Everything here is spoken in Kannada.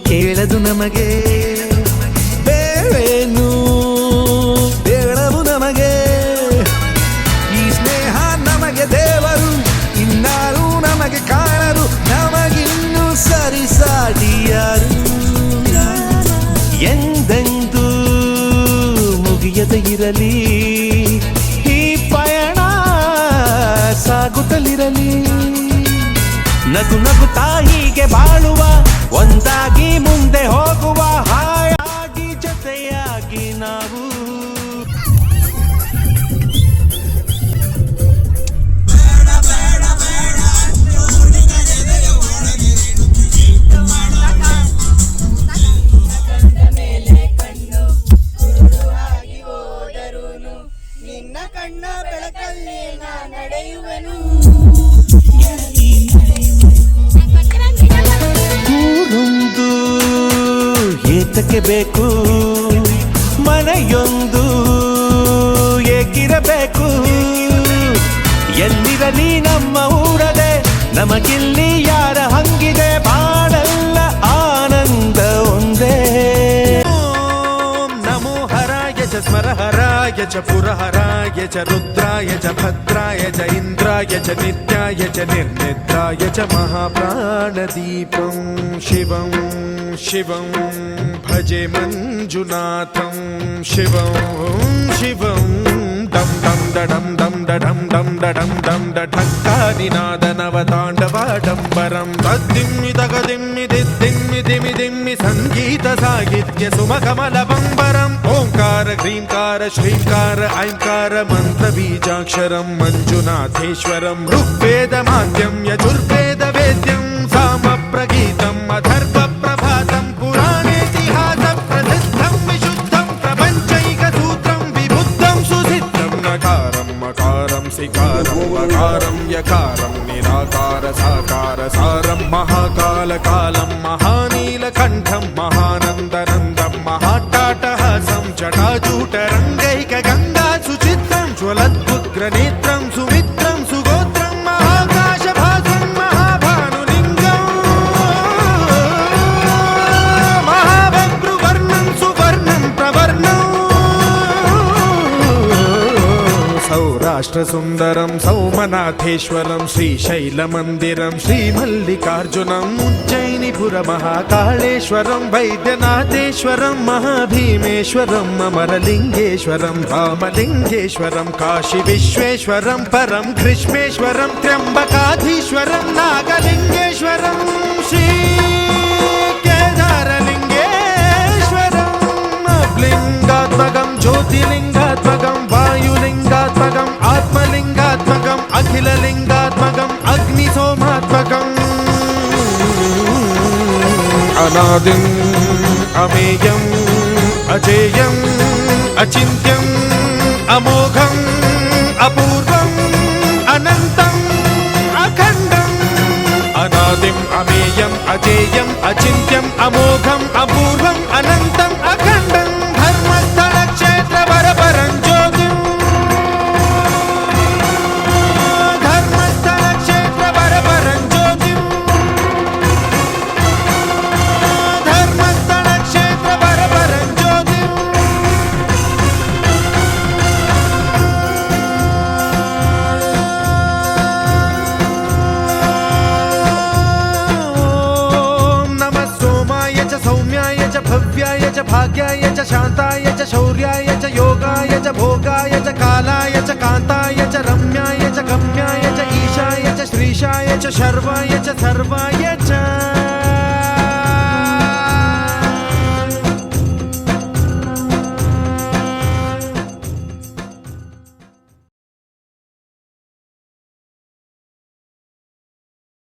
ಕೇಳದು ನಮಗೆ ಬೇರೇನು ಬೇಡವು ನಮಗೆ ಈ ಸ್ನೇಹ ನಮಗೆ ದೇವರು ಇನ್ನಾರು ನಮಗೆ ಕಾಣರು ನಮಗಿನ್ನು ಸರಿಸಾಟಿಯಾರು ಎಂದೆಂದೂ ಮುಗಿಯದೆ ಇರಲಿ ಈ ಪಯಣ ಸಾಗುತ್ತಲಿರಲಿ ನಗು ನಗುತ್ತಾ ಹೀಗೆ ಬಾಳುವ ಒಂದಾಗಿ ಮುಂದೆ ಹೋಗುವ ಹಾಯಾಗಿ ಜೊತೆಯಾಗಿ ನಾವು ನಿನ್ನ ಕಣ್ಣ ಬೆಳಕಲ್ಲಿ ನಾ ನಡೆಯುವೆನು ಊರೊಂದು ಏತಕ್ಕೆ ಬೇಕು ಮನೆಯೊಂದು ಏಕಿರಬೇಕು ಎಲ್ಲಿರಲಿ ನಮ್ಮ ಊರದೆ ನಮಗಿಲ್ಲಿ ಯಾರ ಹಂಗಿದೆ ಬಾಳೆಲ್ಲ ಆನಂದ ಒಂದೇ ನಮೋ ಹರಾಯ ಚ ಸ್ಮರಹರಾಯ ಚ ಪುರಹರಾಯ ಚ ರುದ್ರಾಯ ಚ ಭದ್ರಾಯ ಚ ಇಂದ್ರಾಯ ಚ ನಿತ್ಯಾಯ ಚ ನಿರ್ನಿದ್ರಾಯ ಚ ಮಹಾಪ್ರಾಣದೀಪಂ ಶಿವಂ ಶಿವಂ ಭಜೆ ಮಂಜುನಾಥಂ ಶಿವಂ ಶಿವಂ ಡಂ ಡಂ ಡಂ ಡಂ ಡಂ ಡಂ ಡಂ ಡಂ ಢಕ್ಕಾನಿನಾದ ನವತಾಂಡವಾಡಂಬರಂ ತದ್ದಿಮ್ಮಿ ತಗದಿಮ್ಮಿ ದಿದ್ದಿಮ್ಮಿ ದಿಮಿ ದಿಮ್ಮಿ ಸಂಗೀತ ಸಾಹಿತ್ಯ ಸುಮಕಮಲ ಬಂಬರಂ ಓಂಕಾರ ಕ್ರೀಂಕಾರ ಶ್ರೀಂಕಾರ ಐಂಕಾರ ಮಂತ್ರ ಬೀಜಾಕ್ಷರಂ ಮಂಜುನಾಥೇಶ್ವರಂ ಋಗ್ವೇದ ಮಾಧ್ಯಂ ಯಜುರ್ವೇದ ವೇದ್ಯಂ ಸಾಮ ಪ್ರಗೀತಂ ಅಧರ್ವ ಪ್ರಭಾತಂ ಪುರಾಣೇತಿಹಾಸ ಪ್ರಸಿದ್ಧಂ ವಿಶುದ್ಧಂ ಪ್ರಪಂಚೈಕ ಸೂತ್ರಂ ವಿಬುದ್ಧಂ ಸುಸಿದ್ಧಂ ನಕಾರಂ ಮಕಾರಂ ಸಿಕಾರಂ ಮಕಾರಂ ಯಕಾರಂ ನಿರಾಕಾರ ಸಾಕಾರ ಸಾರಂ ಮಹಾಕಾಲ ಕಾಲಂ ಮಹಾನೀಲಕಂಠಂ ಮಹಾನಂದನಂದಂ ಮಹಾಟಾಟಹಾಸಂ ಜಟಾಜೂಟರಂಗೈಕ ಗಂಗಾ ಸುಚಿತ್ರಂ ಜ್ವಲದ್ವುಗ್ರನೇತ್ರಂ ಸುಮಿತ್ರಂ ಸುಗೋತ್ರಂ ಮಹಾಕಾಶಭಾಸಂ ಮಹಾಭಾನುಲಿಂಗಂ ಮಹಾಭದ್ರುವರ್ಣಂ ಸುವರ್ಣಂ ಪ್ರವರ್ಣಂ ಸೌರಾಷ್ಟ್ರ ಸುಂದರಂ ಸೌಮನಾಥೇಶ್ವರಂ ಶ್ರೀಶೈಲಮಂದಿರಂ ಶ್ರೀಮಲ್ಲಿಕಾರ್ಜುನಂ ಉಜ್ಜಯಿನಿಪುರ ಮಹಾಕಾಳೇಶ್ವರಂ ವೈದ್ಯನಾಥೇಶ್ವರಂ ಮಹಾಭೀಮೇಶ್ವರಂ ಅಮರಲಿಂಗೇಶ್ವರಂ ರಾಮಲಿಂಗೇಶ್ವರಂ ಕಾಶಿ ವಿಶ್ವೇಶ್ವರಂ ಪರಂ ಕೃಷ್ಣೇಶ್ವರಂ ತ್ರ್ಯಂಬಕಾಧೀಶ್ವರಂ ನಾಗಲಿಂಗೇಶ್ವರಂ ಶ್ರೀ ಕೇದಾರಲಿಂಗೇಶ್ವರಂ ಲಿಂಗಾತ್ಮಕಂ ಜ್ಯೋತಿಲಿಂಗಾತ್ಮಕಂ ವಾಯುಲಿಂಗಾತ್ಮಕಂ ಆತ್ಮಲಿಂಗಾತ್ಮಕಂ ಅಖಿಲಲಿಂಗಾತ್ಮಕಂ ಅಗ್ನಿಸೋಮಾತ್ಮಕಂ ಅನಾದಿಂ ಅಮೇಯಂ ಅಜೇಯಂ ಅಚಿಂತ್ಯಂ ಅಮೋಘಂ ಅಪೂರ್ವಂ ಅನಂತಂ ಅಖಂಡಂ ಅನಾದಿಂ ಅಮೇಯಂ ಅಜೇಯಂ ಅಚಿಂತ್ಯಂ ಅಮೋಘಂ ಅಪೂರ್ವಂ ಅನಂತಂ ಅಖಂಡಂ ಧರ್ಮಸ್ಥಳ ಕ್ಷೇತ್ರ ವರಪರಂ ಜ್ಯೋತಿಂ ಧರ್ಮಸ್ಥಳ ಕ್ಷೇತ್ರ ವರಪರಂ ಜ್ಯೋತಿಂ ಧರ್ಮಸ್ಥಳ ಕ್ಷೇತ್ರ ವರಪರಂ ಜ್ಯೋತಿಂ ಓಂ ನಮಃ ಸೋಮಾಯ ಚ ಸೌಮ್ಯಾಯ ಚ ಭವ್ಯಾಯ ಚ ಭಾಗ್ಯಾಯ ಚ ಶಾಂತಾಯ ಚ ಶೌರ್ಯಾಯ ಚ ಯೋಗಾಯ ಚ ಭೋಗಾಯ ಚ ಕಾಲಾಯ ಚ ಕಾಂತಾಯ ಚ ರಮ್ಯಾಯ ಚ ಗಮ್ಯಾಯ ಚ ಈಶಾಯ ಚ ಶ್ರೀಶಾಯ ಚ ಶರ್ವಾಯ ಚ ಸರ್ವಾಯ ಚ